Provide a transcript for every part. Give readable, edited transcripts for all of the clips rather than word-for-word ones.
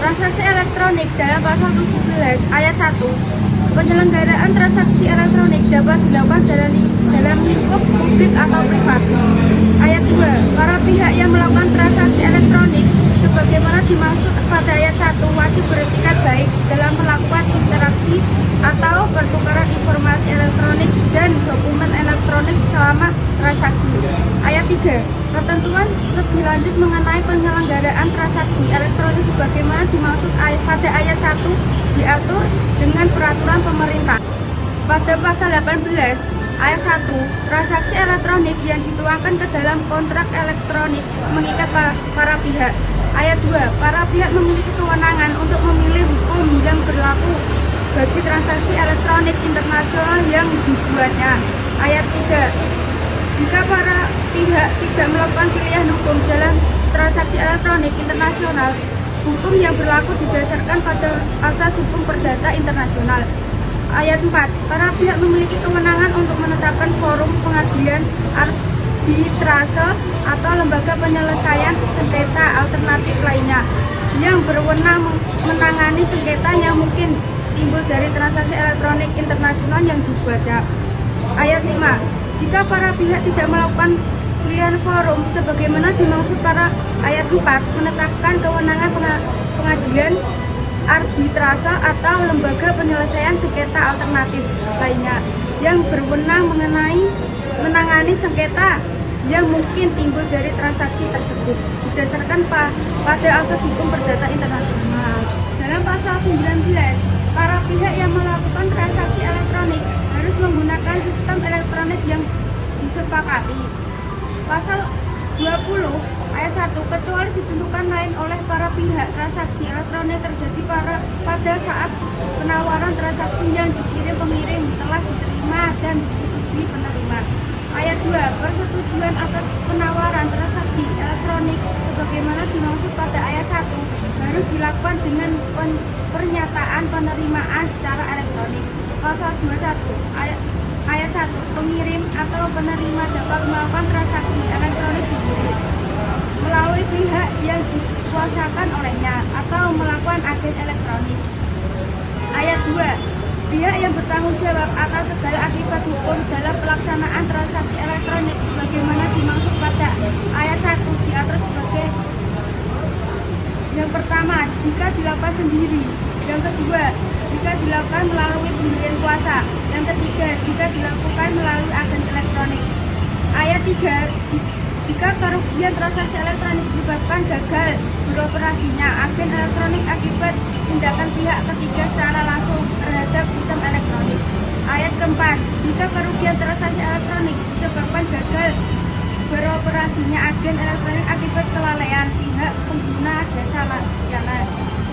Transaksi elektronik dalam pasal 17 ayat 1. Penyelenggaraan transaksi elektronik dapat dilakukan dalam lingkup publik atau privat. Ayat 2. Para pihak yang melakukan transaksi elektronik sebagaimana dimaksud pada ayat 1 wajib beretikat baik dalam melakukan interaksi atau pertukaran informasi elektronik dan dokumen elektronik selama transaksi. Ayat 3. Ketentuan lebih lanjut mengenai penyelenggaraan transaksi elektronik sebagaimana dimaksud pada ayat 1 diatur dengan peraturan pemerintah. Pada pasal 18 ayat 1, transaksi elektronik yang dituangkan ke dalam kontrak elektronik mengikat para pihak. Ayat 2, para pihak memiliki kewenangan untuk memilih hukum yang berlaku bagi transaksi elektronik internasional yang dibuatnya. Ayat 3, jika para pihak tidak melakukan pilihan hukum dalam transaksi elektronik internasional, hukum yang berlaku didasarkan pada asas hukum perdata internasional. Ayat 4, para pihak memiliki kewenangan untuk menetapkan forum pengadilan arbitrase atau lembaga penyelesaian sengketa alternatif lainnya yang berwenang menangani sengketa yang mungkin timbul dari transaksi elektronik internasional yang dibuatnya. Ayat 5, jika para pihak tidak melakukan pilihan forum sebagaimana dimaksud pada ayat 4, menetapkan kewenangan pengadilan arbitrase atau lembaga penyelesaian sengketa alternatif lainnya yang berwenang menangani sengketa yang mungkin timbul dari transaksi tersebut berdasarkan pada asas hukum perdata internasional. Dalam pasal 19, para pihak yang melakukan transaksi elektronik harus menggunakan sistem elektronik yang disepakati. Pasal 20 ayat 1, kecuali ditentukan lain oleh para pihak, transaksi elektronik terjadi pada saat penawaran transaksi yang dikirim pengirim telah diterima dan disetujui penerima. Ayat 2, persetujuan atas penawaran transaksi elektronik sebagaimana dimaksud pada ayat 1 harus dilakukan dengan pernyataan penerimaan secara elektronik. Pasal 21 ayat 1, pengirim atau penerima dapat melakukan transaksi elektronik sendiri melalui pihak yang dikuasakan olehnya atau melakukan agen elektronik. Ayat 2, pihak yang bertanggung jawab atas segala akibat hukum dalam pelaksanaan transaksi elektronik sebagaimana dimaksud pada ayat 1 diatur sebagai: yang pertama, jika dilakukan sendiri; yang kedua, jika dilakukan melalui pemberian kuasa; yang ketiga, jika dilakukan melalui agen elektronik. Ayat 3, jika kerugian transaksi elektronik disebabkan gagal beroperasinya agen elektronik akibat tindakan pihak ketiga secara langsung terhadap sistem elektronik. Ayat keempat, jika kerugian transaksi elektronik disebabkan gagal beroperasinya agen elektronik akibat kelalaian pihak pengguna jasa layanan.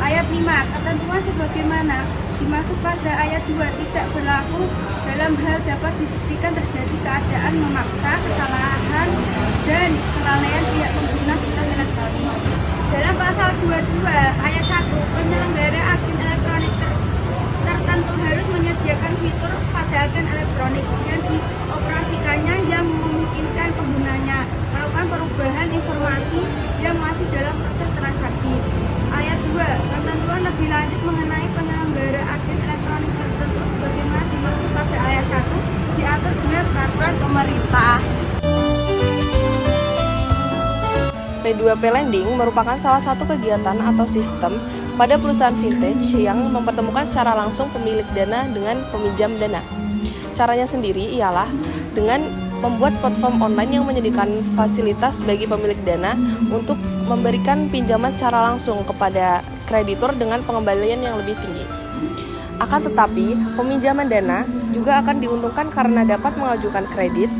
Ayat 5, ketentuan sebagaimana dimaksud pada ayat 2 tidak berlaku dalam hal dapat dibuktikan terjadi keadaan memaksa, kesalahan, dan kelalaian pihak pengguna sistem elektronik. Dalam pasal 22 ayat 1, penyelenggara agen elektronik tertentu harus menyediakan fitur pada agen elektronik yang dioperasikannya yang memungkinkan penggunanya melakukan perubahan informasi yang masih dalam proses transaksi. Ayat 2, ketentuan lebih lanjut mengenai penyelenggara agen elektronik tertentu sebagaimana dimaksud pada ayat 1 diatur dengan peraturan pemerintah. P2P Lending merupakan salah satu kegiatan atau sistem pada perusahaan vintage yang mempertemukan secara langsung pemilik dana dengan peminjam dana. Caranya sendiri ialah dengan membuat platform online yang menyediakan fasilitas bagi pemilik dana untuk memberikan pinjaman secara langsung kepada kreditur dengan pengembalian yang lebih tinggi. Akan tetapi, peminjaman dana juga akan diuntungkan karena dapat mengajukan kredit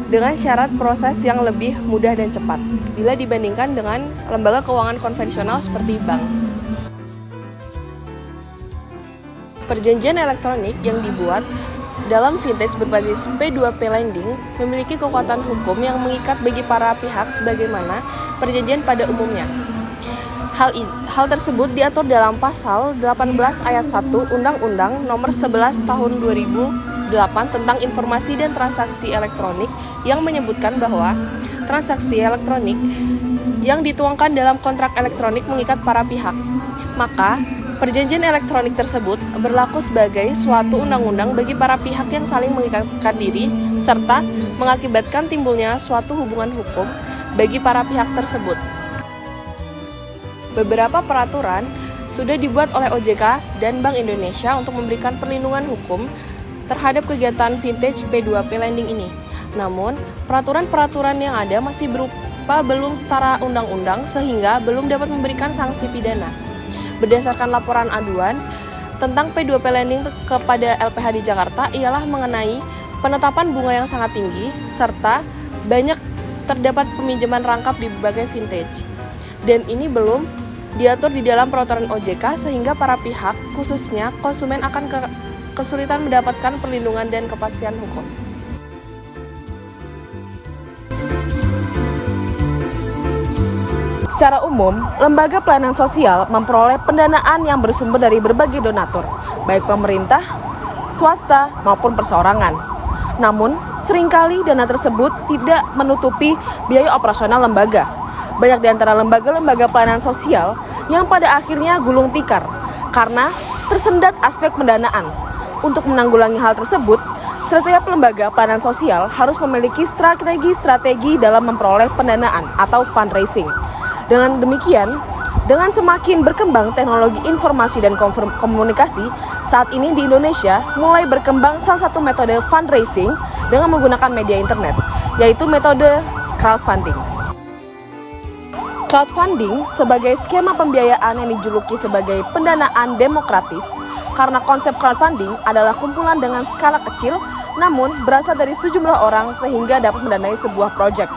dengan syarat proses yang lebih mudah dan cepat bila dibandingkan dengan lembaga keuangan konvensional seperti bank. Perjanjian elektronik yang dibuat dalam vintage berbasis P2P Lending memiliki kekuatan hukum yang mengikat bagi para pihak sebagaimana perjanjian pada umumnya. Hal tersebut diatur dalam pasal 18 ayat 1 Undang-Undang Nomor 11 Tahun 2008 tentang Informasi dan Transaksi Elektronik yang menyebutkan bahwa transaksi elektronik yang dituangkan dalam kontrak elektronik mengikat para pihak. Maka, perjanjian elektronik tersebut berlaku sebagai suatu undang-undang bagi para pihak yang saling mengikatkan diri serta mengakibatkan timbulnya suatu hubungan hukum bagi para pihak tersebut. Beberapa peraturan sudah dibuat oleh OJK dan Bank Indonesia untuk memberikan perlindungan hukum terhadap kegiatan vintage P2P lending ini. Namun, peraturan-peraturan yang ada masih berupa belum setara undang-undang sehingga belum dapat memberikan sanksi pidana. Berdasarkan laporan aduan tentang P2P lending kepada LPH di Jakarta ialah mengenai penetapan bunga yang sangat tinggi serta banyak terdapat peminjaman rangkap di berbagai vintage. Dan ini belum diatur di dalam peraturan OJK sehingga para pihak, khususnya konsumen akan kesulitan mendapatkan perlindungan dan kepastian hukum. Secara umum, lembaga pelayanan sosial memperoleh pendanaan yang bersumber dari berbagai donatur, baik pemerintah, swasta, maupun perseorangan. Namun, seringkali dana tersebut tidak menutupi biaya operasional lembaga. Banyak di antara lembaga-lembaga pelayanan sosial yang pada akhirnya gulung tikar karena tersendat aspek pendanaan. Untuk menanggulangi hal tersebut, setiap lembaga pelayanan sosial harus memiliki strategi dalam memperoleh pendanaan atau fundraising. Dengan demikian, dengan semakin berkembang teknologi informasi dan komunikasi, saat ini di Indonesia mulai berkembang salah satu metode fundraising dengan menggunakan media internet, yaitu metode crowdfunding. Crowdfunding sebagai skema pembiayaan yang dijuluki sebagai pendanaan demokratis, karena konsep crowdfunding adalah kumpulan dengan skala kecil namun berasal dari sejumlah orang sehingga dapat mendanai sebuah proyek.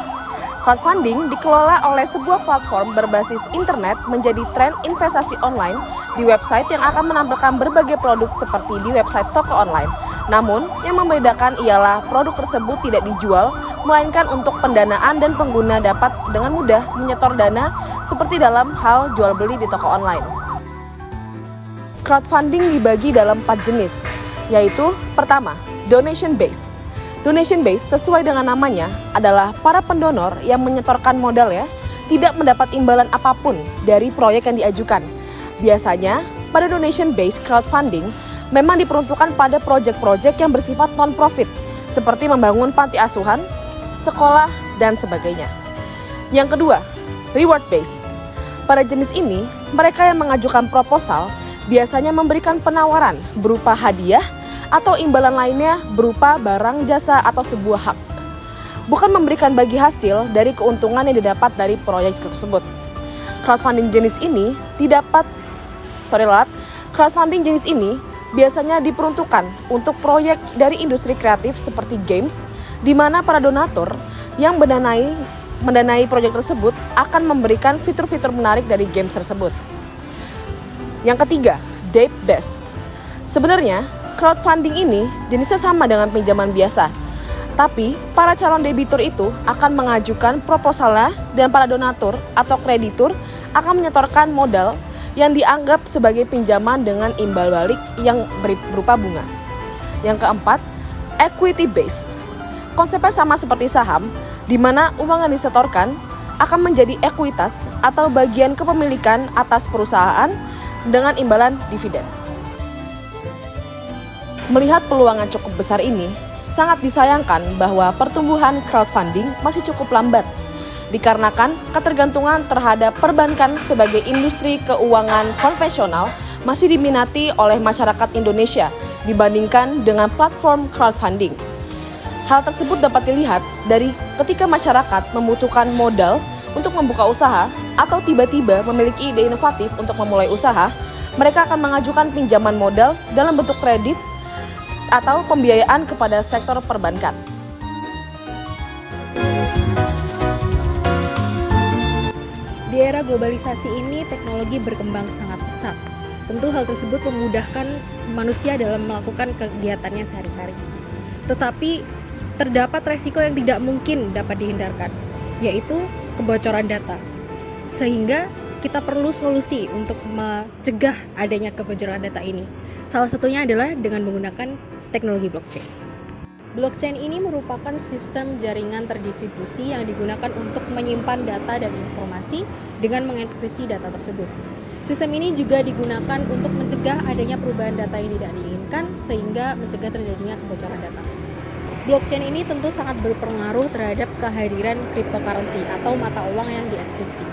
Crowdfunding dikelola oleh sebuah platform berbasis internet menjadi tren investasi online di website yang akan menampilkan berbagai produk seperti di website toko online. Namun, yang membedakan ialah produk tersebut tidak dijual, melainkan untuk pendanaan dan pengguna dapat dengan mudah menyetor dana seperti dalam hal jual beli di toko online. Crowdfunding dibagi dalam 4 jenis, yaitu pertama, donation based. Donation based sesuai dengan namanya adalah para pendonor yang menyetorkan modal tidak mendapat imbalan apapun dari proyek yang diajukan. Biasanya, pada donation based crowdfunding memang diperuntukkan pada proyek-proyek yang bersifat non-profit seperti membangun panti asuhan, sekolah, dan sebagainya. Yang kedua, reward based. Pada jenis ini, mereka yang mengajukan proposal biasanya memberikan penawaran berupa hadiah atau imbalan lainnya berupa barang, jasa, atau sebuah hak. Bukan memberikan bagi hasil dari keuntungan yang didapat dari proyek tersebut. Crowdfunding jenis ini crowdfunding jenis ini biasanya diperuntukkan untuk proyek dari industri kreatif seperti games, di mana para donatur yang mendanai proyek tersebut akan memberikan fitur-fitur menarik dari games tersebut. Yang ketiga, debt based. Sebenarnya, crowdfunding ini jenisnya sama dengan pinjaman biasa, tapi para calon debitur itu akan mengajukan proposalnya dan para donatur atau kreditur akan menyetorkan modal yang dianggap sebagai pinjaman dengan imbal balik yang berupa bunga. Yang keempat, equity based. Konsepnya sama seperti saham, di mana uang yang disetorkan akan menjadi ekuitas atau bagian kepemilikan atas perusahaan dengan imbalan dividen. Melihat peluang yang cukup besar ini, sangat disayangkan bahwa pertumbuhan crowdfunding masih cukup lambat, dikarenakan ketergantungan terhadap perbankan sebagai industri keuangan konvensional masih diminati oleh masyarakat Indonesia dibandingkan dengan platform crowdfunding. Hal tersebut dapat dilihat dari ketika masyarakat membutuhkan modal untuk membuka usaha atau tiba-tiba memiliki ide inovatif untuk memulai usaha, mereka akan mengajukan pinjaman modal dalam bentuk kredit atau pembiayaan kepada sektor perbankan. Di era globalisasi ini, teknologi berkembang sangat pesat. Tentu hal tersebut memudahkan manusia dalam melakukan kegiatannya sehari-hari. Tetapi, terdapat resiko yang tidak mungkin dapat dihindarkan, yaitu kebocoran data. Sehingga kita perlu solusi untuk mencegah adanya kebocoran data ini. Salah satunya adalah dengan menggunakan teknologi blockchain. Blockchain ini merupakan sistem jaringan terdistribusi yang digunakan untuk menyimpan data dan informasi dengan mengenkripsi data tersebut. Sistem ini juga digunakan untuk mencegah adanya perubahan data yang tidak diinginkan sehingga mencegah terjadinya kebocoran data. Blockchain ini tentu sangat berpengaruh terhadap kehadiran cryptocurrency atau mata uang yang dienkripsi.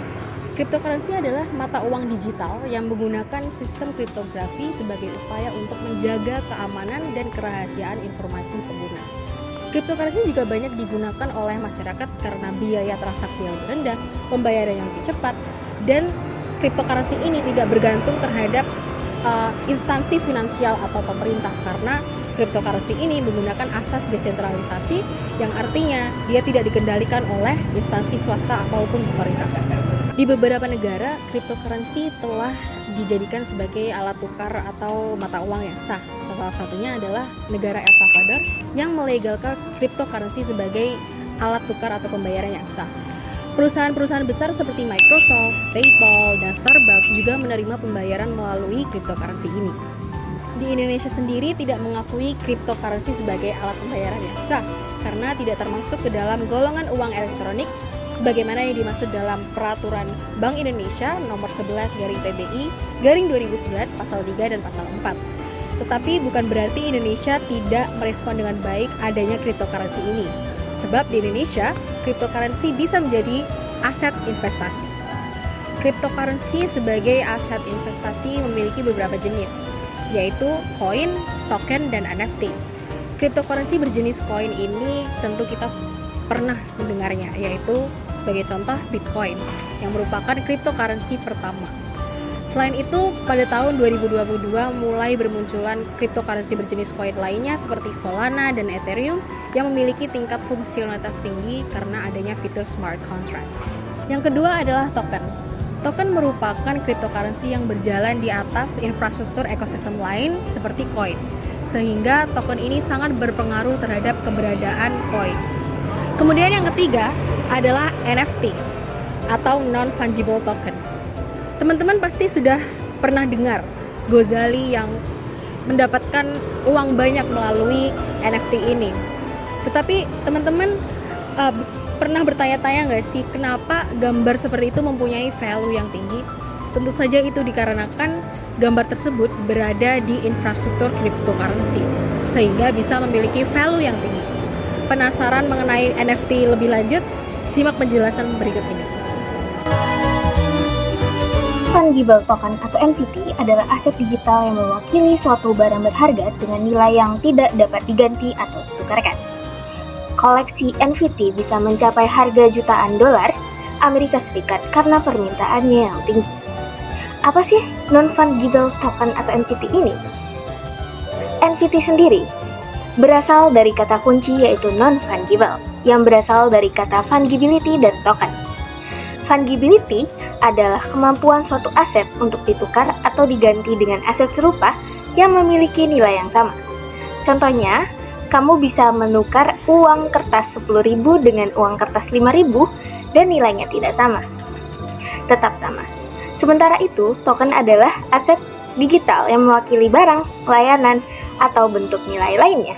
Cryptocurrency adalah mata uang digital yang menggunakan sistem kriptografi sebagai upaya untuk menjaga keamanan dan kerahasiaan informasi pengguna. Cryptocurrency juga banyak digunakan oleh masyarakat karena biaya transaksi yang lebih rendah, pembayaran yang lebih cepat, dan cryptocurrency ini tidak bergantung terhadap instansi finansial atau pemerintah karena cryptocurrency ini menggunakan asas desentralisasi yang artinya dia tidak dikendalikan oleh instansi swasta ataupun pemerintah. Di beberapa negara, cryptocurrency telah dijadikan sebagai alat tukar atau mata uang yang sah. Salah satunya adalah negara El Salvador yang melegalkan cryptocurrency sebagai alat tukar atau pembayaran yang sah. Perusahaan-perusahaan besar seperti Microsoft, PayPal, dan Starbucks juga menerima pembayaran melalui cryptocurrency ini. Di Indonesia sendiri tidak mengakui cryptocurrency sebagai alat pembayaran yang sah karena tidak termasuk ke dalam golongan uang elektronik sebagaimana yang dimaksud dalam Peraturan Bank Indonesia nomor 11/PBI/2009 pasal 3 dan pasal 4. Tetapi bukan berarti Indonesia tidak merespon dengan baik adanya cryptocurrency ini. Sebab di Indonesia, cryptocurrency bisa menjadi aset investasi. Cryptocurrency sebagai aset investasi memiliki beberapa jenis, yaitu koin, token, dan NFT. Cryptocurrency berjenis koin ini tentu kita pernah mendengarnya, yaitu sebagai contoh Bitcoin, yang merupakan cryptocurrency pertama. Selain itu, pada tahun 2022 mulai bermunculan cryptocurrency berjenis koin lainnya seperti Solana dan Ethereum yang memiliki tingkat fungsionalitas tinggi karena adanya fitur smart contract. Yang kedua adalah token. Token merupakan cryptocurrency yang berjalan di atas infrastruktur ekosistem lain seperti koin, sehingga token ini sangat berpengaruh terhadap keberadaan koin. Kemudian yang ketiga adalah NFT atau non-fungible token. Teman-teman pasti sudah pernah dengar Gozali yang mendapatkan uang banyak melalui NFT ini. Tetapi teman-teman pernah bertanya-tanya nggak sih kenapa gambar seperti itu mempunyai value yang tinggi? Tentu saja itu dikarenakan gambar tersebut berada di infrastruktur cryptocurrency sehingga bisa memiliki value yang tinggi. Penasaran mengenai NFT lebih lanjut? Simak penjelasan berikut ini. Fungible token atau NFT adalah aset digital yang mewakili suatu barang berharga dengan nilai yang tidak dapat diganti atau ditukarkan. Koleksi NFT bisa mencapai harga jutaan dolar Amerika Serikat karena permintaannya yang tinggi. Apa sih non-fungible token atau NFT ini? NFT sendiri berasal dari kata kunci yaitu non-fungible, yang berasal dari kata fungibility dan token. Fungibility adalah kemampuan suatu aset untuk ditukar atau diganti dengan aset serupa yang memiliki nilai yang sama. Contohnya, kamu bisa menukar uang kertas 10.000 dengan uang kertas 5.000 dan nilainya tidak sama. Tetap sama. Sementara itu, token adalah aset digital yang mewakili barang, layanan, atau bentuk nilai lainnya.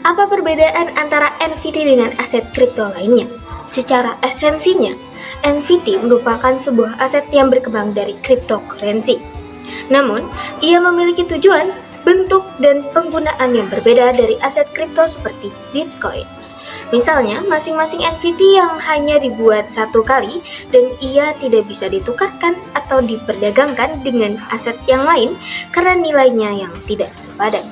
Apa perbedaan antara NFT dengan aset kripto lainnya? Secara esensinya, NFT merupakan sebuah aset yang berkembang dari cryptocurrency. Namun, ia memiliki tujuan, bentuk, dan penggunaan yang berbeda dari aset kripto seperti Bitcoin. Misalnya, masing-masing NFT yang hanya dibuat satu kali dan ia tidak bisa ditukarkan atau diperdagangkan dengan aset yang lain karena nilainya yang tidak sepadan.